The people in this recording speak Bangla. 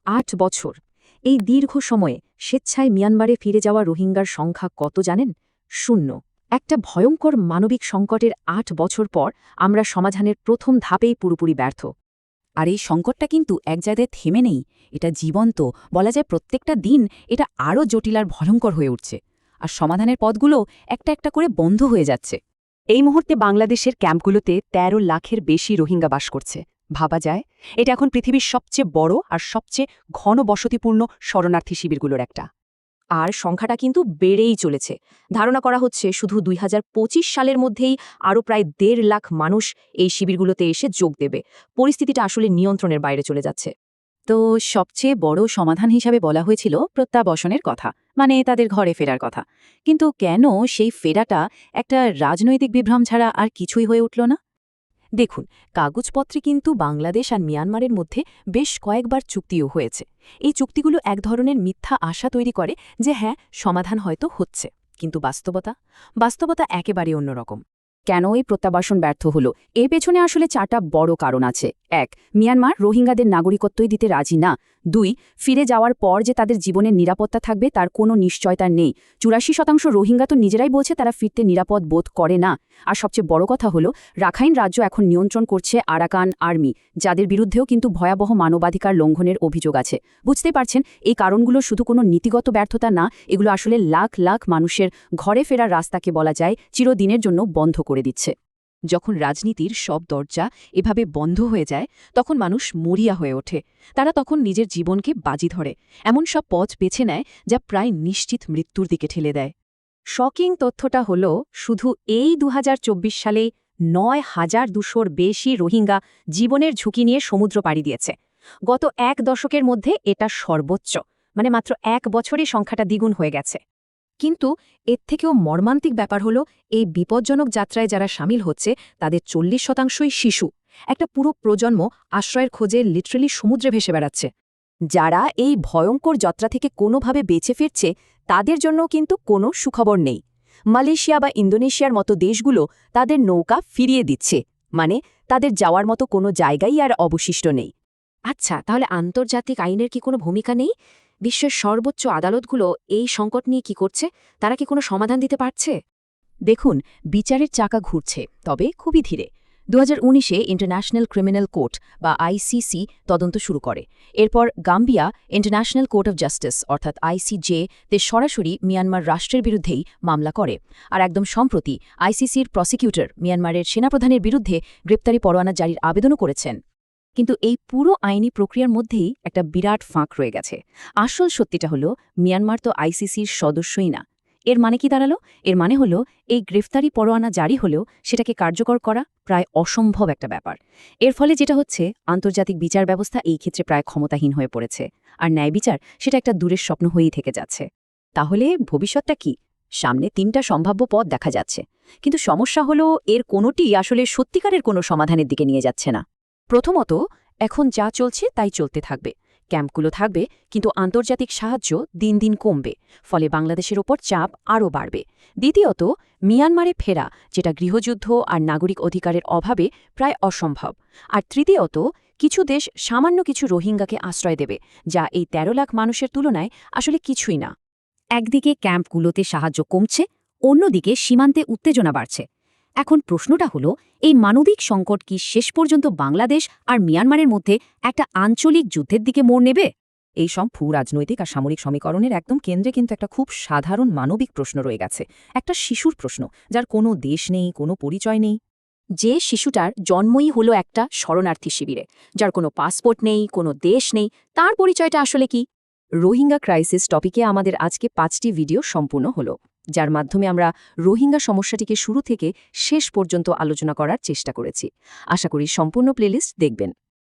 ৮ বছর। এই দীর্ঘ সময়ে স্বেচ্ছায় মিয়ানমারে ফিরে যাওয়া রোহিঙ্গার সংখ্যা কত জানেন? 0। একটা ভয়ঙ্কর মানবিক সংকটের ৮ বছর পর আমরা সমাধানের প্রথম ধাপেই পুরোপুরি ব্যর্থ। আর এই সংকটটা কিন্তু এক জায়গায় থেমে নেই, এটা জীবন্ত, বলা যায় প্রত্যেকটা দিন এটা আরও জটিল আর ভয়ঙ্কর হয়ে উঠছে। আর সমাধানের পথগুলো একটা একটা করে বন্ধ হয়ে যাচ্ছে। এই মুহূর্তে বাংলাদেশের ক্যাম্পগুলোতে ১৩ লাখের বেশি রোহিঙ্গা বাস করছে। ভাবা যায়, এটা এখন পৃথিবীর সবচেয়ে বড় আর সবচেয়ে ঘন বসতিপূর্ণ শরণার্থী শিবিরগুলোর একটা। আর সংখ্যাটা কিন্তু বেড়েই চলেছে। ধারণা করা হচ্ছে শুধু ২০২৫ সালের মধ্যেই আরও প্রায় ১.৫ লাখ মানুষ এই শিবিরগুলোতে এসে যোগ দেবে। পরিস্থিতিটা আসলে নিয়ন্ত্রণের বাইরে চলে যাচ্ছে। তো সবচেয়ে বড় সমাধান হিসাবে বলা হয়েছিল প্রত্যাবাসনের কথা, মানে তাদের ঘরে ফেরার কথা। কিন্তু কেন সেই ফেরাটা একটা রাজনৈতিক বিভ্রম ছাড়া আর কিছুই হয়ে উঠল না? দেখুন, কাগজপত্রে কিন্তু বাংলাদেশ আর মিয়ানমারের মধ্যে বেশ কয়েকবার চুক্তিও হয়েছে। এই চুক্তিগুলো এক ধরনের মিথ্যা আশা তৈরি করে যে হ্যাঁ, সমাধান হয়তো হচ্ছে, কিন্তু বাস্তবতা একেবারে অন্যরকম। কেন এই প্রত্যাবাসন ব্যর্থ হলো? এর পেছনে আসলে ৪টা বড় কারণ আছে। ১. মিয়ানমার রোহিঙ্গাদের নাগরিকত্বই দিতে রাজি না। ২. ফিরে যাওয়ার পর যে তাদের জীবনের নিরাপত্তা থাকবে তার কোনো নিশ্চয়তা নেই। ৮৪% রোহিঙ্গা তো নিজেরাই বলছে তারা ফিরতে নিরাপদ বোধ করে না। আর সবচেয়ে বড় কথা হলো, রাখাইন রাজ্য এখন নিয়ন্ত্রণ করছে আরাকান আর্মি, যাদের বিরুদ্ধেও কিন্তু ভয়াবহ মানবাধিকার লঙ্ঘনের অভিযোগ আছে। বুঝতেই পারছেন, এই কারণগুলো শুধু কোনো নীতিগত ব্যর্থতা না, এগুলো আসলে লাখ লাখ মানুষের ঘরে ফেরার রাস্তাকে বলা যায় চিরদিনের জন্য বন্ধ করে দিচ্ছে। যখন রাজনীতির সব দরজা এভাবে বন্ধ হয়ে যায়, তখন মানুষ মরিয়া হয়ে ওঠে। তারা তখন নিজের জীবনকে বাজি ধরে, এমন সব পথ বেছে নেয় যা প্রায় নিশ্চিত মৃত্যুর দিকে ঠেলে দেয়। শকিং তথ্যটা হল, শুধু এই ২০২৪ সালে ৯,২০০-র বেশি রোহিঙ্গা জীবনের ঝুঁকি নিয়ে সমুদ্র পাড়ি দিয়েছে। গত এক দশকের মধ্যে এটা সর্বোচ্চ, মানে মাত্র ১ বছরই সংখ্যাটা দ্বিগুণ হয়ে গেছে। কিন্তু এর থেকেও মর্মান্তিক ব্যাপার হল, এই বিপজ্জনক যাত্রায় যারা সামিল হচ্ছে তাদের ৪০%ই শিশু। একটা পুরো প্রজন্ম আশ্রয়ের খোঁজে লিটারেলি সমুদ্রে ভেসে বেড়াচ্ছে। যারা এই ভয়ঙ্কর যাত্রা থেকে কোনোভাবে বেঁচে ফিরছে, তাদের জন্য কিন্তু কোনো সুখবর নেই। মালয়েশিয়া বা ইন্দোনেশিয়ার মতো দেশগুলো তাদের নৌকা ফিরিয়ে দিচ্ছে, মানে তাদের যাওয়ার মতো কোনো জায়গাই আর অবশিষ্ট নেই। আচ্ছা, তাহলে আন্তর্জাতিক আইনের কি কোনো ভূমিকা নেই? বিশ্বের সর্বোচ্চ আদালতগুলো এই সংকট নিয়ে কি করছে? তারা কি কোনো সমাধান দিতে পারছে? দেখুন, বিচারের চাকা ঘুরছে, তবে খুবই ধীরে। ২০১৯-এ ইন্টারন্যাশনাল ক্রিমিনাল কোর্ট বা আইসিসি তদন্ত শুরু করে। এরপর Gambia international court of justice অর্থাৎ আইসিজে তে সরাসরি মিয়ানমার রাষ্ট্রের বিরুদ্ধেই মামলা করে। আর একদম সম্প্রতি আইসিসির প্রসিকিউটর মিয়ানমারের সেনাপ্রধানের বিরুদ্ধে গ্রেপ্তারি পরোয়ানা জারির আবেদনও করেছেন। কিন্তু এই পুরো আইনি প্রক্রিয়ার মধ্যেই একটা বিরাট ফাঁক রয়ে গেছে। আসল সত্যিটা হলো, মিয়ানমার তো আইসিসির সদস্যই না। এর মানে কি দাঁড়ালো? এর মানে হলো, এই গ্রেফতারি পরোয়ানা জারি হলেও সেটাকে কার্যকর করা প্রায় অসম্ভব একটা ব্যাপার। এর ফলে যেটা হচ্ছে, আন্তর্জাতিক বিচার ব্যবস্থা এই ক্ষেত্রে প্রায় ক্ষমতাহীন হয়ে পড়েছে। আর ন্যায় বিচার সেটা একটা দূরের স্বপ্ন হয়েই থেকে যাচ্ছে। তাহলে ভবিষ্যৎটা কি? সামনে ৩টা সম্ভাব্য পথ দেখা যাচ্ছে, কিন্তু সমস্যা হলো এর কোনোটি আসলে সত্যিকারের কোনো সমাধানের দিকে নিয়ে যাচ্ছে না। প্রথমত, এখন যা চলছে তাই চলতে থাকবে। ক্যাম্পগুলো থাকবে, কিন্তু আন্তর্জাতিক সাহায্য দিন দিন কমবে, ফলে বাংলাদেশের ওপর চাপ আরও বাড়বে। দ্বিতীয়ত, মিয়ানমারে ফেরা, যেটা গৃহযুদ্ধ আর নাগরিক অধিকারের অভাবে প্রায় অসম্ভব। আর তৃতীয়ত, কিছু দেশ সামান্য কিছু রোহিঙ্গাকে আশ্রয় দেবে, যা এই ১৩ লাখ মানুষের তুলনায় আসলে কিছুই না। একদিকে ক্যাম্পগুলোতে সাহায্য কমছে, অন্যদিকে সীমান্তে উত্তেজনা বাড়ছে। এখন প্রশ্নটা হলো, এই মানবিক সংকট কি শেষ পর্যন্ত বাংলাদেশ আর মিয়ানমারের মধ্যে একটা আঞ্চলিক যুদ্ধের দিকে মোড় নেবে? এই সব রাজনৈতিক আর সামরিক সমীকরণের একদম কেন্দ্রে কিন্তু একটা খুব সাধারণ মানবিক প্রশ্ন রয়ে গেছে। একটা শিশুর প্রশ্ন, যার কোনো দেশ নেই, কোনো পরিচয় নেই। যে শিশুটার জন্মই হলো একটা শরণার্থী শিবিরে, যার কোনো পাসপোর্ট নেই, কোনো দেশ নেই, তার পরিচয়টা আসলে কি? রোহিঙ্গা ক্রাইসিস টপিকে আমাদের আজকে ৫টি ভিডিও সম্পূর্ণ হলো, যার মাধ্যমে আমরা রোহিঙ্গা সমস্যাটিকে শুরু থেকে শেষ পর্যন্ত আলোচনা করার চেষ্টা করেছি। আশা করি সম্পূর্ণ প্লেলিস্ট দেখবেন।